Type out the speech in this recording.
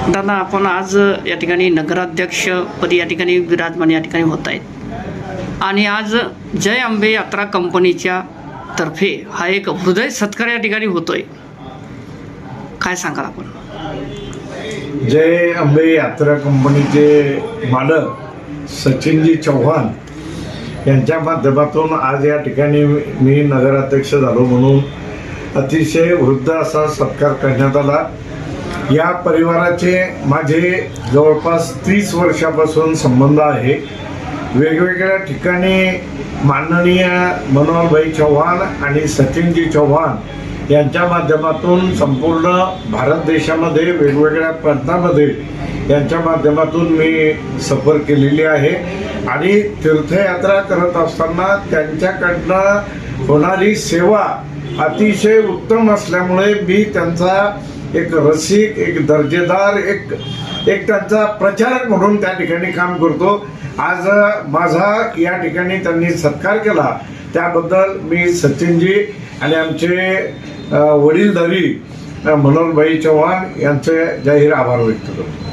दादा, आपण आज या ठिकाणी नगराध्यक्षपदी या ठिकाणी विराजमान या ठिकाणी होत आहेत आणि आज जय अंबे यात्रा कंपनीच्या तर्फे हा एक हृदय सत्कार या ठिकाणी होतोय, काय सांगाल आपण? जय अंबे यात्रा कंपनीचे मालक सचिनजी चव्हाण यांच्या माध्यमातून आज या ठिकाणी मी नगराध्यक्ष झालो म्हणून अतिशय वृद्ध असा सत्कार करण्यात आला। या परिवाराचे माझे जवळपास 30 वर्षापासून संबंध आहे। वेगवेगळ्या ठिकाणी माननीय मनोहरभाई चव्हाण आणि सचिनजी चव्हाण यांच्या माध्यमातून संपूर्ण भारत देशामध्ये वेगवेगळ्या प्रांतामध्ये यांच्या माध्यमातून मी सफर केलेली आहे आणि तीर्थयात्रा करत असताना त्यांच्याकडनं होणारी सेवा अतिशय उत्तम असल्यामुळे मी त्यांचा एक रसिक, एक दर्जेदार, एक त्यांचा प्रचारक म्हणून त्या ठिकाणी काम करतो। आज माझा या ठिकाणी त्यांनी सत्कार केला त्याबद्दल मी सचिनजी आणि आमचे वडीलधारी मनोहरभाई चव्हाण यांचे जाहीर आभार व्यक्त करतो।